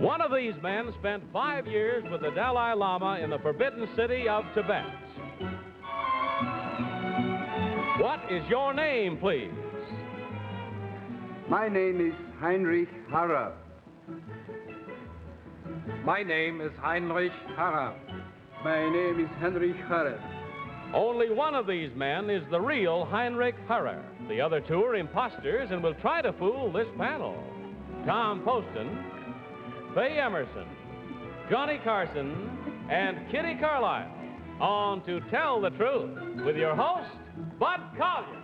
One of these men spent 5 years with the Dalai Lama in the forbidden city of Tibet. What is your name, please? My name is Heinrich Harrer. My name is Heinrich Harrer. My name is Heinrich Harrer. Only one of these men is the real Heinrich Harrer. The other two are imposters and will try to fool this panel. Tom Poston, Faye Emerson, Johnny Carson, and Kitty Carlisle on To Tell the Truth with your host, Bud Collier.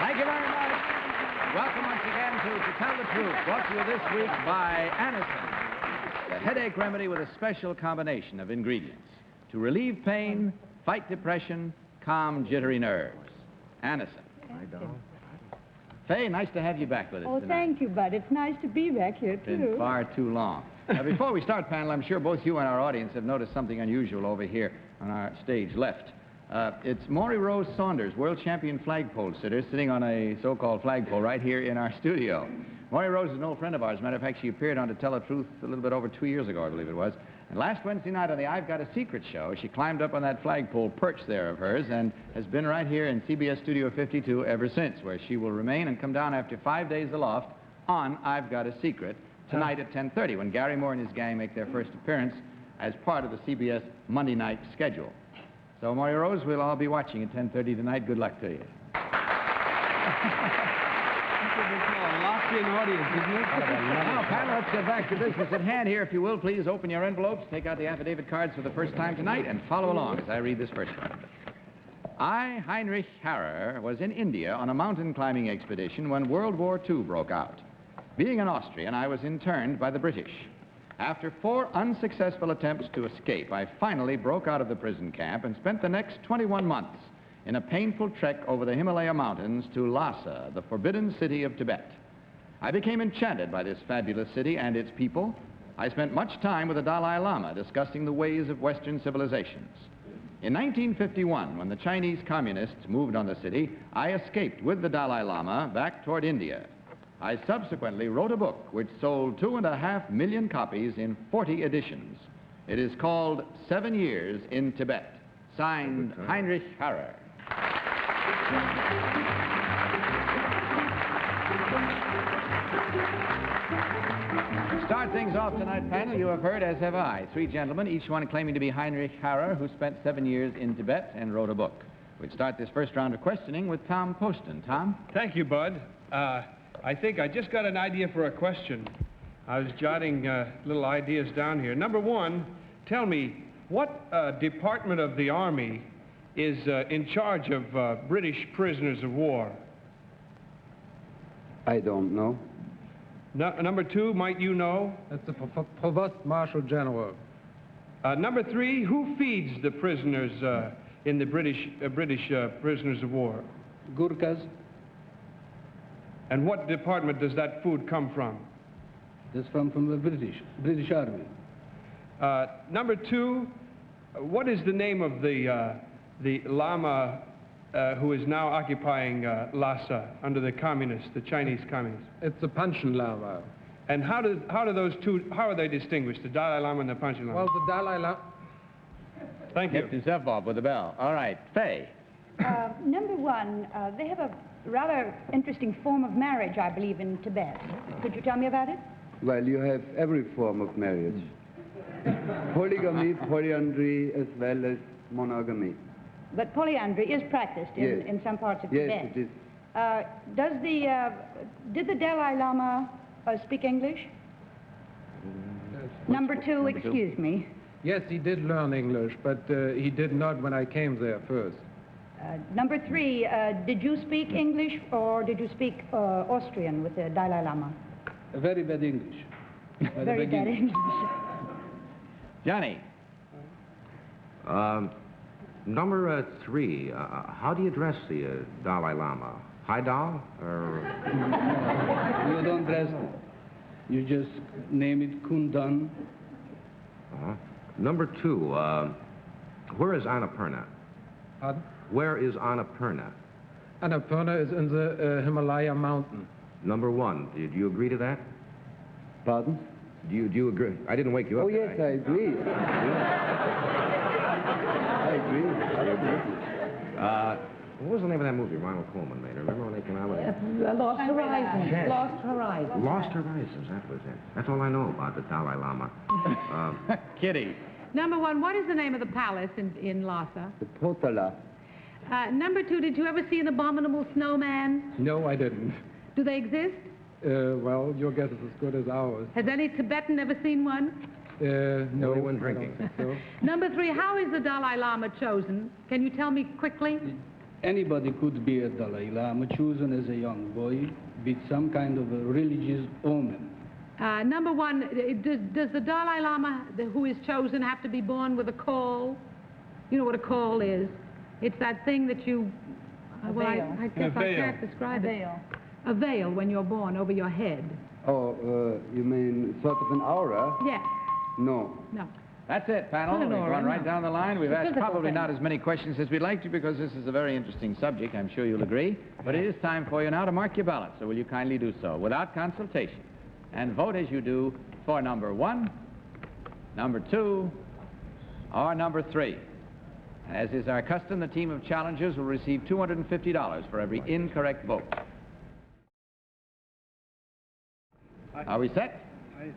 Thank you very much. Welcome once again to Tell the Truth, brought to you this week by Anacin, the headache remedy with a special combination of ingredients to relieve pain, fight depression, calm jittery nerves. Anacin. Faye, nice to have you back with us tonight. Thank you, Bud. It's nice to be back here, too. It's been far too long. Now, before we start, panel, I'm sure both you and our audience have noticed something unusual over here on our stage left. It's Maury Rose Saunders, world champion flagpole sitter, sitting on a so-called flagpole right here in our studio. Maury Rose is an old friend of ours. As a matter of fact, she appeared on To Tell the Truth a little bit over 2 years ago, I believe it was. And last Wednesday night on the I've Got a Secret show, she climbed up on that flagpole perch there of hers and has been right here in CBS Studio 52 ever since, where she will remain and come down after 5 days aloft on I've Got a Secret tonight at 10:30, when Gary Moore and his gang make their first appearance as part of the CBS Monday night schedule. So, Maury Rose, we'll all be watching at 10:30 tonight. Good luck to you. Now, panel, let's get back to business at hand here. If you will, please open your envelopes, take out the affidavit cards for the first time tonight, and follow along as I read this first one. I, Heinrich Harrer, was in India on a mountain climbing expedition when World War II broke out. Being an Austrian, I was interned by the British. After 4 unsuccessful attempts to escape, I finally broke out of the prison camp and spent the next 21 months in a painful trek over the Himalaya mountains to Lhasa, the forbidden city of Tibet. I became enchanted by this fabulous city and its people. I spent much time with the Dalai Lama discussing the ways of Western civilizations. In 1951, when the Chinese communists moved on the city, I escaped with the Dalai Lama back toward India. I subsequently wrote a book which sold 2.5 million copies in 40 editions. It is called 7 Years in Tibet. Signed, Heinrich Harrer. To start things off tonight, panel, you have heard, as have I, 3 gentlemen, each one claiming to be Heinrich Harrer, who spent 7 years in Tibet and wrote a book. We'll start this first round of questioning with Tom Poston. Tom? Thank you, Bud. I think I just got an idea for a question. I was jotting little ideas down here. Number 1, tell me, what department of the Army is in charge of British prisoners of war? I don't know. Number 2, might you know? That's the Provost Marshal General. Number 3, who feeds the prisoners in the British prisoners of war? Gurkhas. And what department does that food come from? That's from the British Army. Number 2, what is the name of the Lama who is now occupying Lhasa under the communists, the Chinese communists? It's the Panchen Lama. And how do those two, how are they distinguished, the Dalai Lama and the Panchen Lama? Well, the Dalai Lama... Thank you. Kept himself off with the bell. All right, Faye. Number 1, they have a rather interesting form of marriage, I believe, in Tibet. Could you tell me about it? Well, you have every form of marriage. Polygamy, polyandry, as well as monogamy. But polyandry is practiced in some parts of Tibet. Yes, it is. Did the Dalai Lama speak English? Number 2, excuse me. Yes, he did learn English, but he did not when I came there first. Number 3, did you speak English or did you speak Austrian with the Dalai Lama? Very bad English. Very bad English. Johnny. Number 3, how do you address the Dalai Lama? Hi, Dal? Or... You don't address it. You just name it Kundan. Number 2, where is Annapurna? Pardon? Where is Annapurna? Annapurna is in the Himalaya mountain. Number 1, do you agree to that? Pardon? Do you agree? I didn't wake you up. Oh, yes, I agree. I agree. What was the name of that movie Ronald Colman made? Remember when they came out with it? Lost Horizons. Yes. Lost Horizons. Lost Horizons, that was it. That's all I know about the Dalai Lama. Kitty. Number 1, what is the name of the palace in Lhasa? The Potala. Number 2, did you ever see an abominable snowman? No, I didn't. Do they exist? Well, your guess is as good as ours. Has any Tibetan ever seen one? No, Only when I drinking. don't think so. Number 3, how is the Dalai Lama chosen? Can you tell me quickly? Anybody could be a Dalai Lama, chosen as a young boy, with some kind of a religious omen. Number 1, does the Dalai Lama who is chosen have to be born with a caul? You know what a caul is? It's that thing that you... well, I guess I can't describe it. A veil when you're born over your head. Oh, you mean sort of an aura? Yes. No. No. That's it, panel. We've gone right down the line. We've asked probably not as many questions as we'd like to because this is a very interesting subject. I'm sure you'll agree. But it is time for you now to mark your ballot. So will you kindly do so without consultation? And vote as you do for number 1, number 2, or number 3. As is our custom, the team of challengers will receive $250 for every incorrect vote. Are we set?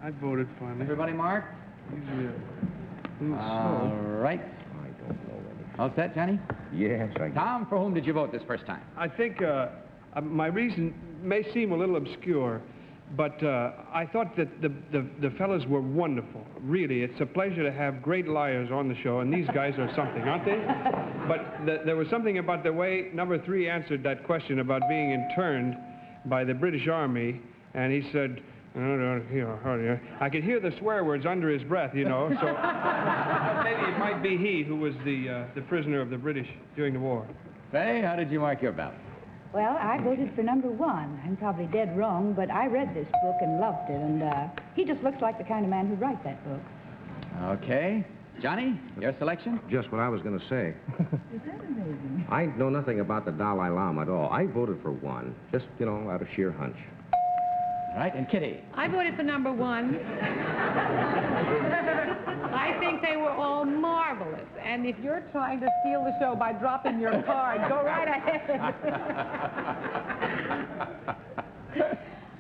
I voted for him. Everybody marked? Usually All right. I don't know any. All set, Johnny? Yes, I Tom, for whom did you vote this first time? I think my reason may seem a little obscure, but I thought that the fellas were wonderful. Really, it's a pleasure to have great liars on the show, and these guys are something, aren't they? But there was something about the way number 3 answered that question about being interned by the British Army, and he said, I could hear the swear words under his breath, you know, so maybe it might be he who was the prisoner of the British during the war. Faye, how did you mark your ballot? Well, I voted for number 1. I'm probably dead wrong, but I read this book and loved it, and he just looks like the kind of man who'd write that book. Okay. Johnny, your selection? Just what I was going to say. Is that amazing? I know nothing about the Dalai Lama at all. I voted for 1, just, you know, out of sheer hunch. All right, and Kitty? I voted for number 1. I think they were all marvelous. And if you're trying to steal the show by dropping your card, go right ahead.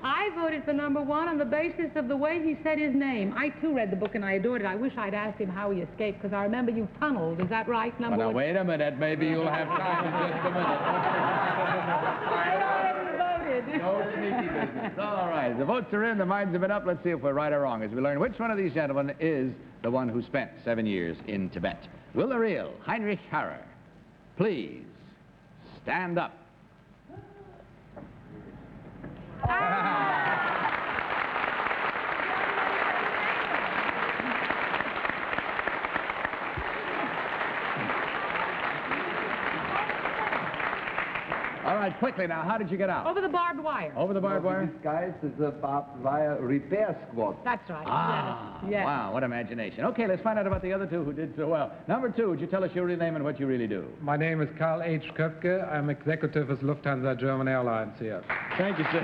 I voted for number 1 on the basis of the way he said his name. I, too, read the book and I adored it. I wish I'd asked him how he escaped, because I remember you tunneled. Is that right, number 1? Well, now, wait a minute. Maybe you'll have time in just a minute. No sneaky business. All right. The votes are in. The minds have been up. Let's see if we're right or wrong as we learn which one of these gentlemen is the one who spent 7 years in Tibet. Will the real Heinrich Harrer please stand up? All right, quickly now, how did you get out? Over the barbed wire. Over the barbed wire? Disguised as a barbed wire repair squad. That's right. Ah, yes. wow, what imagination. Okay, let's find out about the other 2 who did so well. Number 2, would you tell us your real name and what you really do? My name is Karl H. Köpke. I'm executive with Lufthansa German Airlines here. Thank you, sir.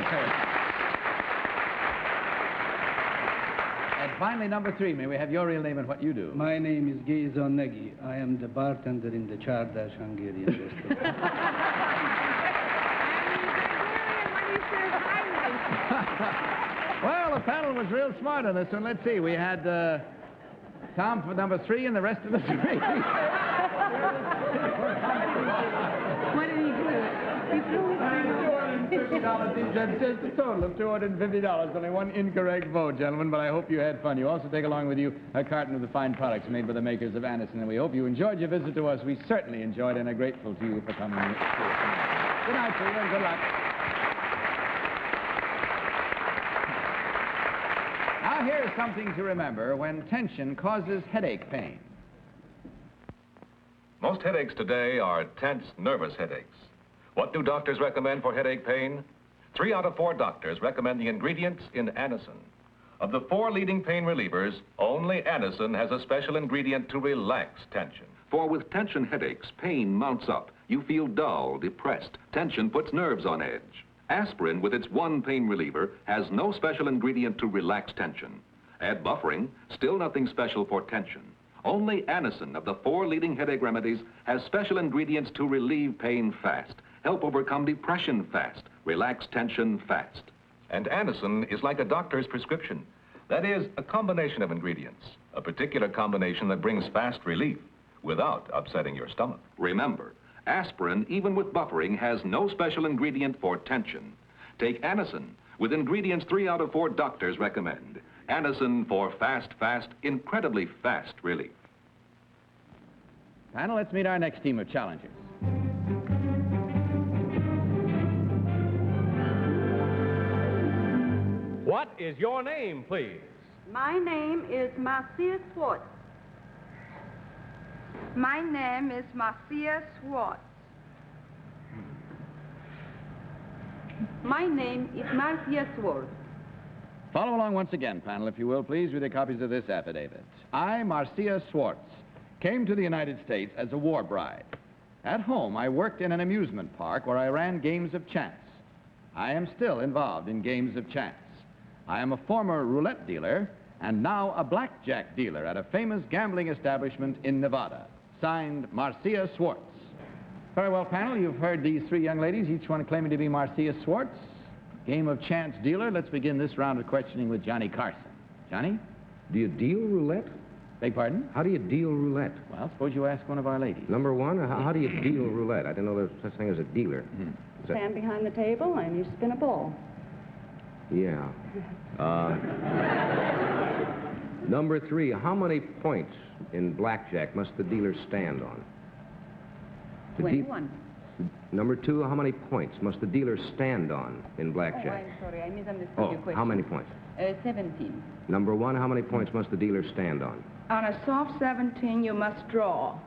And finally, number 3, may we have your real name and what you do? My name is Geza Negi. I am the bartender in the Chardash Hungarian restaurant. Well, the panel was real smart on this one. Let's see. We had Tom for number 3 and the rest of the 3. What did he do? He threw his $250. He said just a total of $250. Only 1 incorrect vote, gentlemen, but I hope you had fun. You also take along with you a carton of the fine products made by the makers of Anison, and we hope you enjoyed your visit to us. We certainly enjoyed and are grateful to you for coming. Good night to you and good luck. Now, here's something to remember when tension causes headache pain. Most headaches today are tense, nervous headaches. What do doctors recommend for headache pain? 3 out of 4 doctors recommend the ingredients in Anison. Of the 4 leading pain relievers, only Anison has a special ingredient to relax tension. For with tension headaches, pain mounts up. You feel dull, depressed. Tension puts nerves on edge. Aspirin, with its one pain reliever, has no special ingredient to relax tension. Add buffering, still nothing special for tension. Only Anacin, of the 4 leading headache remedies, has special ingredients to relieve pain fast, help overcome depression fast, relax tension fast. And Anacin is like a doctor's prescription. That is, a combination of ingredients, a particular combination that brings fast relief without upsetting your stomach. Remember, aspirin, even with buffering, has no special ingredient for tension. Take Anacin, with ingredients 3 out of 4 doctors recommend. Anacin for fast, incredibly fast relief. Panel, let's meet our next team of challengers. What is your name, please? My name is Marcia Swartz. My name is Marcia Swartz. My name is Marcia Swartz. Follow along once again, panel, if you will, please, with your copies of this affidavit. I, Marcia Swartz, came to the United States as a war bride. At home, I worked in an amusement park where I ran games of chance. I am still involved in games of chance. I am a former roulette dealer and now a blackjack dealer at a famous gambling establishment in Nevada. Signed, Marcia Swartz. Very well, panel, you've heard these 3 young ladies, each one claiming to be Marcia Swartz. Game of chance dealer. Let's begin this round of questioning with Johnny Carson. Johnny? Do you deal roulette? Beg pardon? How do you deal roulette? Well, suppose you ask one of our ladies. Number 1, how do you deal roulette? I didn't know there was such thing as a dealer. Stand behind the table and you spin a ball. Yeah. Number 3, how many points in blackjack must the dealer stand on? 21. Number 2, how many points must the dealer stand on in blackjack? I'm sorry, I misunderstood your question. How many points? 17. Number 1, how many points must the dealer stand on? On a soft 17, you must draw.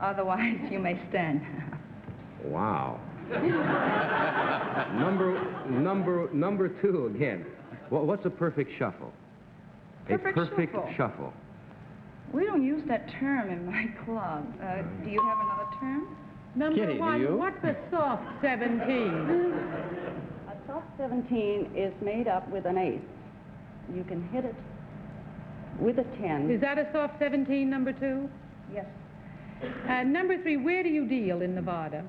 Otherwise, you may stand. Wow. Number 2 again. What's a perfect shuffle? Perfect a perfect shuffle. shuffle. We don't use that term in my club. Do you have another term? Number Kitty, do 1, you? what's a soft 17? A soft 17 is made up with an ace. You can hit it with a 10. Is that a soft 17, number 2? Yes. Number 3, where do you deal in Nevada?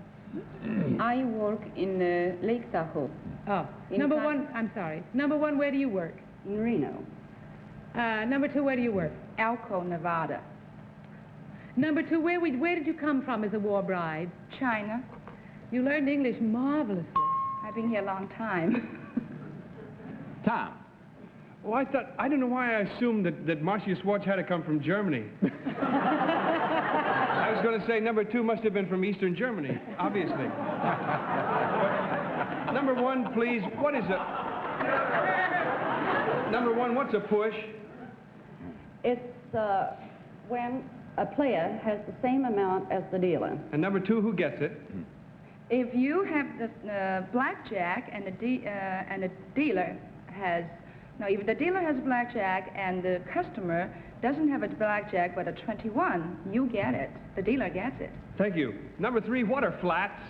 I work in Lake Tahoe. Oh, In number fact- 1, I'm sorry. Number 1, where do you work? In Reno. Number 2, where do you work? Elko, Nevada. Number 2, where did you come from as a war bride? China. You learned English marvelously. I've been here a long time. Tom. Well, I don't know why I assumed that Marcia Swartz had to come from Germany. I was going to say number 2 must have been from Eastern Germany, obviously. But, number 1, please, what is number 1, what's a push? It's when a player has the same amount as the dealer. And number 2, who gets it? If you have the blackjack and the dealer has... No, if the dealer has blackjack and the customer doesn't have a blackjack but a 21, you get it. The dealer gets it. Thank you. Number 3, what are flats?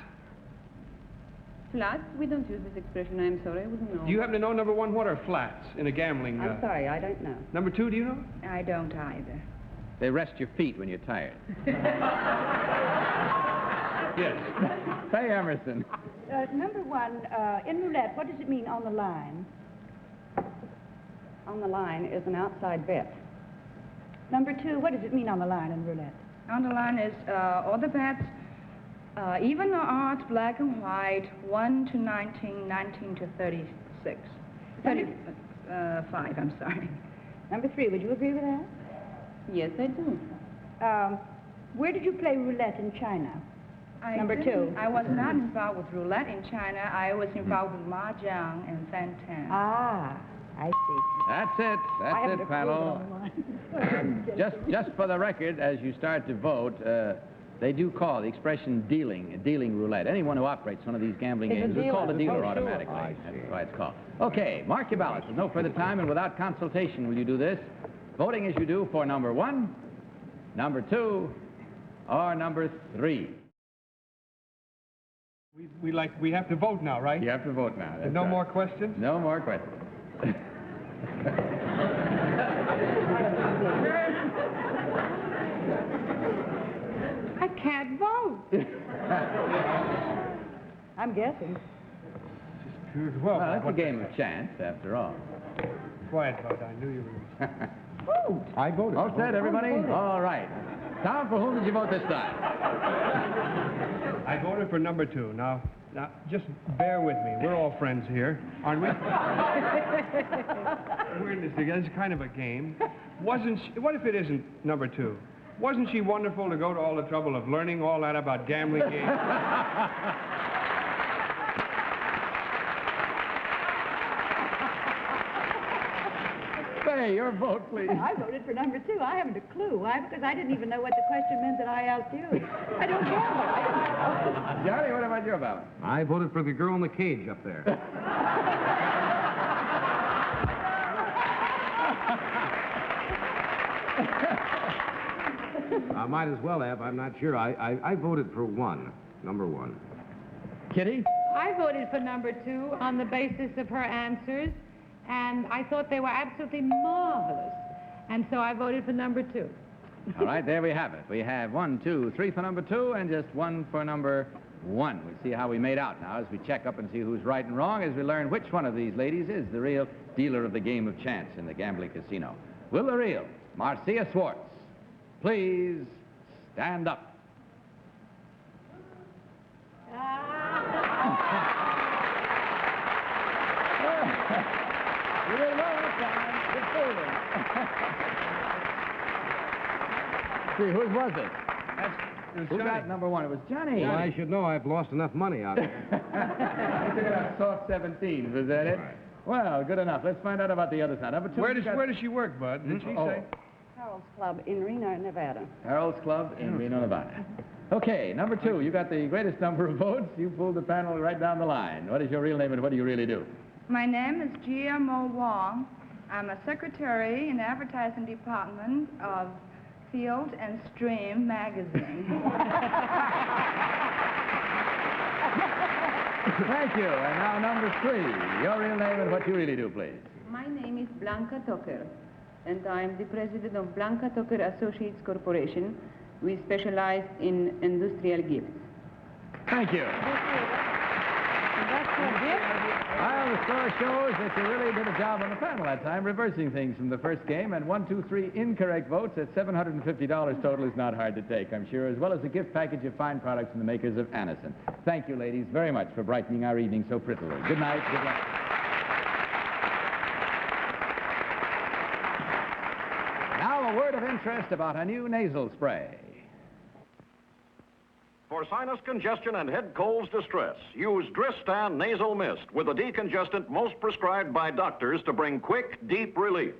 Flats? We don't use this expression, I'm sorry, I wouldn't know. Do you happen to know, number 1, what are flats in a gambling... I'm sorry, I don't know. Number 2, do you know? I don't either. They rest your feet when you're tired. Yes. Faye Emerson. Number 1, in roulette, what does it mean on the line? On the line is an outside bet. Number 2, what does it mean on the line in roulette? On the line is all the bets, even or odds, black and white, 1 to 19, 19 to 36. 35, I'm sorry. Number 3, would you agree with that? Yes, I do. Where did you play roulette in China? Number 2. I was not involved with roulette in China. I was involved with mahjong and fantan. Ah, I see. That's it. That's it, panel. Just for the record, as you start to vote, they do call the expression dealing roulette. Anyone who operates one of these gambling games is called a dealer automatically. That's why it's called. Okay, mark your ballots. With no further time and without consultation will you do this. Voting as you do for number 1, number 2, or number 3. We have to vote now, right? You have to vote now. That's No right. more questions? No more questions. I can't vote. I'm guessing. Well, It's a game of chance, after all. Quiet, Bud. I knew you were... I voted. All set, everybody? All right. Tom, for whom did you vote this time? I voted for number 2. Now, just bear with me. We're all friends here, aren't we? We're in this together. It's kind of a game. What if it isn't number 2? Wasn't she wonderful to go to all the trouble of learning all that about gambling games? Say, your vote, please. I voted for number 2. I haven't a clue. Why? Because I didn't even know what the question meant that I asked you. I don't gamble. Johnny, what about your ballot? I voted for the girl in the cage up there. I might as well have. I'm not sure. I voted for 1, number 1. Kitty? I voted for number 2 on the basis of her answers, and I thought they were absolutely marvelous. And so I voted for number 2. All right, there we have it. We have 1, 2, 3 for number 2, and just 1 for number 1. We'll see how we made out now as we check up and see who's right and wrong, as we learn which one of these ladies is the real dealer of the game of chance in the gambling casino. Will the real Marcia Swartz please stand up? See, whose was it? Who got number 1? It was Johnny. Well, I should know. I've lost enough money on it. You took it out soft 17. Was that it? Right. Well, good enough. Let's find out about the other side. Number 2. Where does she work, Bud? Did she say? Harold's Club in Reno, Nevada. Harold's Club in Reno, Nevada. Okay, number 2. You got the greatest number of votes. You pulled the panel right down the line. What is your real name and what do you really do? My name is G.M.O. Wong. I'm a secretary in the advertising department of Field and Stream magazine. Thank you. And now number 3. Your real name and what you really do, please. My name is Blanca Tucker, and I'm the president of Blanca Tucker Associates Corporation. We specialize in industrial gifts. Thank you. That's your gift? Well, the score shows that you really did a job on the panel that time, reversing things from the first game, and 1, 2, 3 incorrect votes at $750 total is not hard to take, I'm sure, as well as a gift package of fine products from the makers of Anison. Thank you, ladies, very much for brightening our evening so prettily. Good night. Good luck. Now, a word of interest about a new nasal spray. For sinus congestion and head cold's distress, use DRISTAN nasal mist with a decongestant most prescribed by doctors to bring quick, deep relief.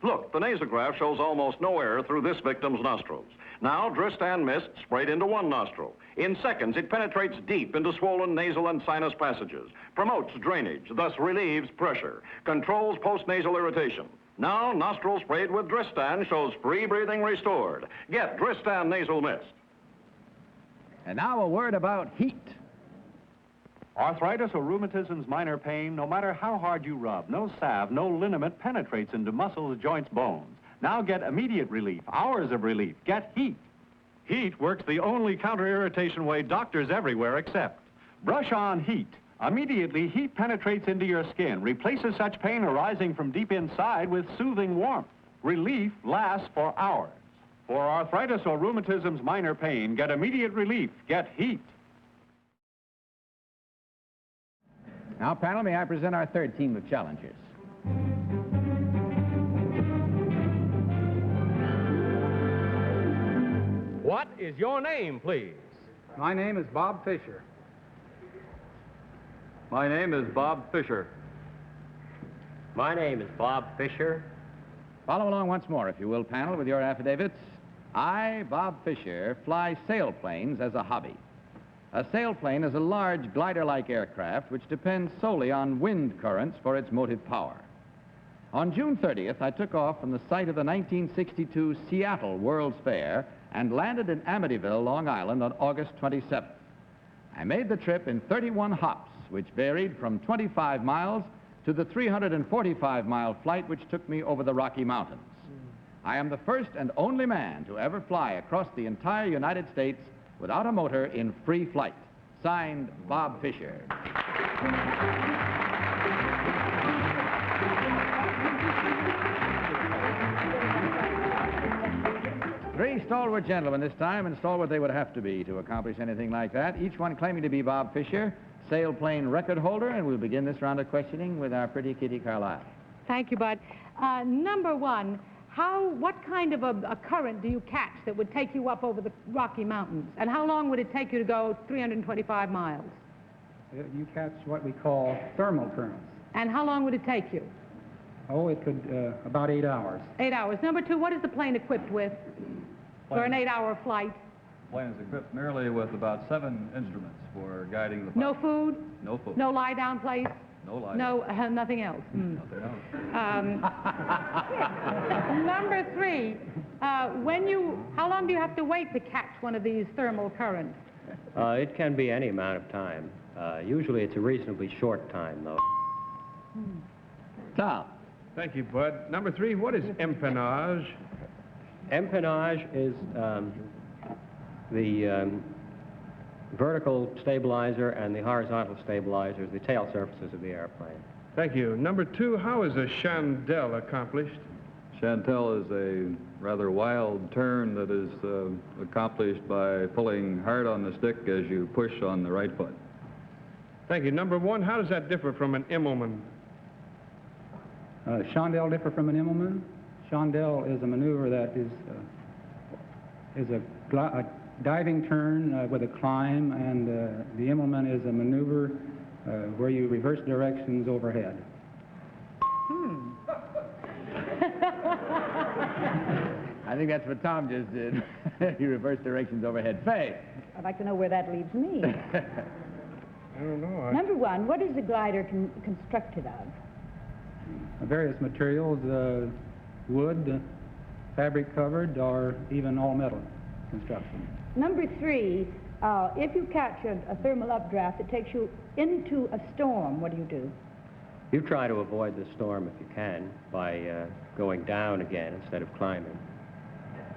Look, the nasograph shows almost no air through this victim's nostrils. Now, DRISTAN mist sprayed into one nostril. In seconds, it penetrates deep into swollen nasal and sinus passages, promotes drainage, thus relieves pressure, controls postnasal irritation. Now, nostril sprayed with DRISTAN shows free breathing restored. Get DRISTAN nasal mist. And now a word about heat. Arthritis or rheumatism's minor pain, no matter how hard you rub, no salve, no liniment penetrates into muscles, joints, bones. Now get immediate relief, hours of relief. Get heat. Heat works the only counter-irritation way doctors everywhere accept. Brush on heat. Immediately, heat penetrates into your skin, replaces such pain arising from deep inside with soothing warmth. Relief lasts for hours. For arthritis or rheumatism's minor pain, get immediate relief. Get heat. Now, panel, may I present our third team of challengers? What is your name, please? My name is Bob Fisher. My name is Bob Fisher. My name is Bob Fisher. Follow along once more, if you will, panel, with your affidavits. I, Bob Fisher, fly sailplanes as a hobby. A sailplane is a large glider-like aircraft which depends solely on wind currents for its motive power. On June 30th, I took off from the site of the 1962 Seattle World's Fair and landed in Amityville, Long Island on August 27th. I made the trip in 31 hops, which varied from 25 miles to the 345-mile flight which took me over the Rocky Mountains. I am the first and only man to ever fly across the entire United States without a motor in free flight. Signed, Bob Fisher. 3 stalwart gentlemen this time, and stalwart they would have to be to accomplish anything like that, each one claiming to be Bob Fisher, sailplane record holder, and we'll begin this round of questioning with our pretty Kitty Carlisle. Thank you, Bud. Number one, what kind of a current do you catch that would take you up over the Rocky Mountains? And how long would it take you to go 325 miles? You catch what we call thermal currents. And how long would it take you? Oh, it could, about 8 hours. 8 hours. Number two, what is the plane equipped with for an 8-hour flight? The plane is equipped merely with about 7 instruments for guiding the pilot. No food? No food. No lie-down place? No lie. No, nothing else. Nothing else. Number three, how long do you have to wait to catch one of these thermal currents? It can be any amount of time. Usually it's a reasonably short time, though. Tom. Thank you, Bud. Number three, what is empennage? Empennage is the vertical stabilizer and the horizontal stabilizers, the tail surfaces of the airplane. Thank you. Number two, how is a chandelle accomplished? Chantel is a rather wild turn that is accomplished by pulling hard on the stick as you push on the right foot. Thank you. Number one, how does that differ from an Immelman? Chandelle differ from an Immelman? Chandelle is a maneuver that is a diving turn with a climb, and the Immelman is a maneuver where you reverse directions overhead. I think that's what Tom just did. He reversed directions overhead. Faye. I'd like to know where that leaves me. I don't know. Number one, what is the glider constructed of? Various materials, wood, fabric covered, or even all metal construction. Number three, if you catch a thermal updraft that takes you into a storm, what do? You try to avoid the storm if you can by going down again instead of climbing.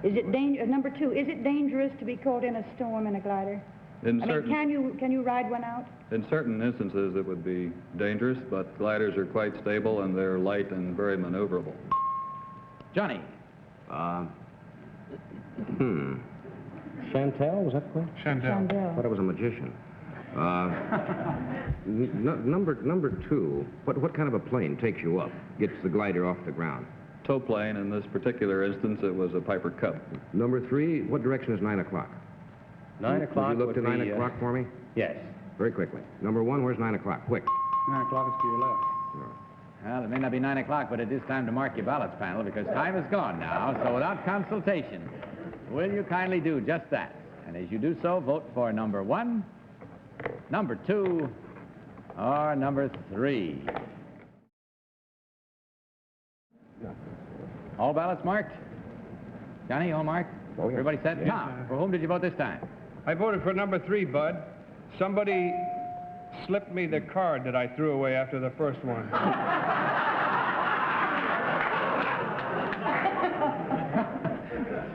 Is it number two, is it dangerous to be caught in a storm in a glider? Can you ride one out? In certain instances, it would be dangerous, but gliders are quite stable and they're light and very maneuverable. Johnny. Chantel, was that the one? Chandelle. I thought it was a magician. Number two, what kind of a plane takes you up, gets the glider off the ground? Tow plane, in this particular instance, it was a Piper Cub. Number three, what direction is 9 o'clock? 9 o'clock Would you look to 9 o'clock for me? Yes. Very quickly. Number one, where's 9 o'clock? Quick. 9 o'clock is to your left. Sure. Well, it may not be 9 o'clock, but it is time to mark your ballots, panel, because time is gone now. So without consultation, will you kindly do just that? And as you do so, vote for number one, number two, or number three. All ballots marked? Johnny, all marked? Oh, yeah. Everybody set? Yeah. Tom, for whom did you vote this time? I voted for number three, Bud. Somebody slipped me the card that I threw away after the first one.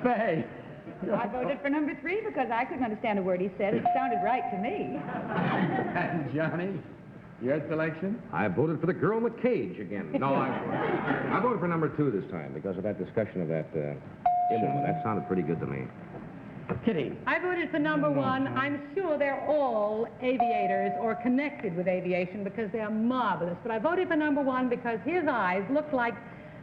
Faye. I voted for number three because I couldn't understand a word he said. It sounded right to me. And Johnny, your selection? I voted for the girl in the cage again. No, I voted for number two this time because of that discussion of that Immelman. That sounded pretty good to me. Kitty. I voted for number one. I'm sure they're all aviators or connected with aviation because they're marvelous. But I voted for number one because his eyes look like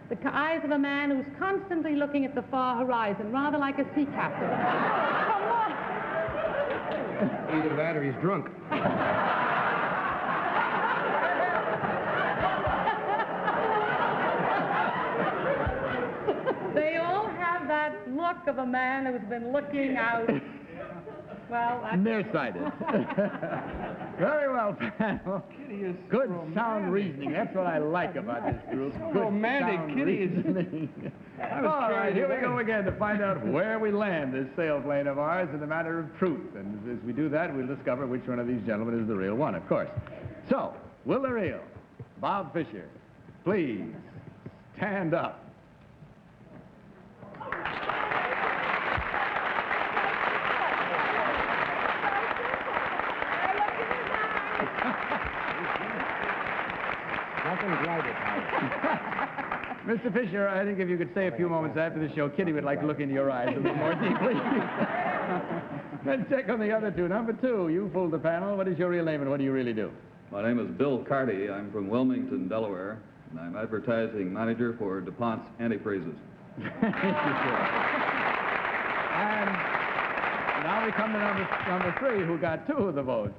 the eyes of a man who's constantly looking at the far horizon, rather like a sea captain. Come on. Either that or he's drunk. They all have that look of a man who's been looking out Well, Nearsighted. Very well, panel. Good sound reasoning. That's what I like about this group. Good romantic. sound Kitty is... reasoning. I was All right, carried here we away. go again to find out where we land this sailplane of ours in the matter of truth. And as we do that, we'll discover which one of these gentlemen is the real one, of course. So, will the real Bob Fisher please stand up? Nothing's right at Mr. Fisher, I think if you could stay a few moments after the show, Kitty would like to look into your eyes a little more deeply. Let's check on the other two. Number two, you fooled the panel. What is your real name and what do you really do? My name is Bill Carty. I'm from Wilmington, Delaware, and I'm advertising manager for DuPont's antifreezes. And now we come to number three, who got two of the votes.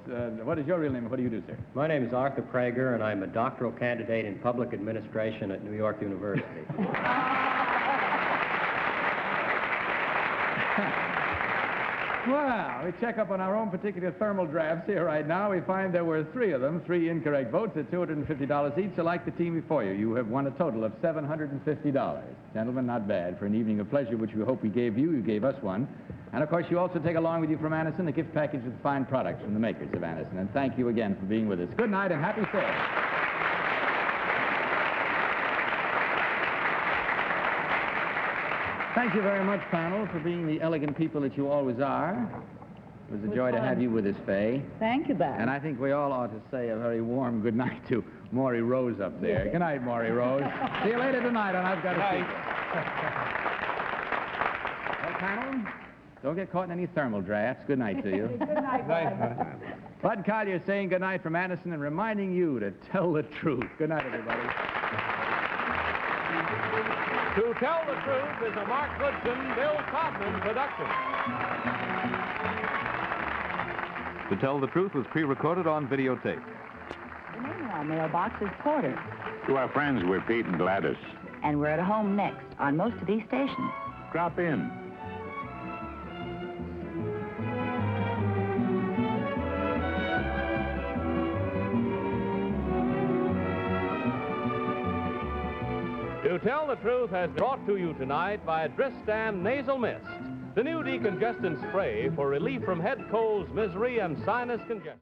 What is your real name and what do you do, sir? My name is Arthur Prager, and I'm a doctoral candidate in public administration at New York University. Well, we check up on our own particular thermal drafts here right now. We find there were three of them, three incorrect votes at $250 each. So like the team before you, you have won a total of $750. Gentlemen, not bad. For an evening of pleasure, which we hope we gave you, you gave us one. And, of course, you also take along with you from Anderson a gift package with fine products from the makers of Anderson. And thank you again for being with us. Good night and happy sailing. Thank you very much, panel, for being the elegant people that you always are. It was a joy to have you with us, Faye. Thank you, Bob. And I think we all ought to say a very warm good night to Maury Rose up there. Good night, Maury Rose. See you later tonight on I've Got a Secret. Well, panel, don't get caught in any thermal drafts. Good night to you. Good night, Bob. Bud Collier saying good night from Anderson and reminding you to tell the truth. Good night, everybody. To Tell the Truth is a Mark Goodson, Bill Kaufman production. To Tell the Truth was pre-recorded on videotape. The name of our mailbox is Porter, To our friends, we're Pete and Gladys. and we're at home next on most of these stations. Drop in. To Tell the Truth has been brought to you tonight by DRISTAN Nasal Mist, the new decongestant spray for relief from head colds, misery, and sinus congestion.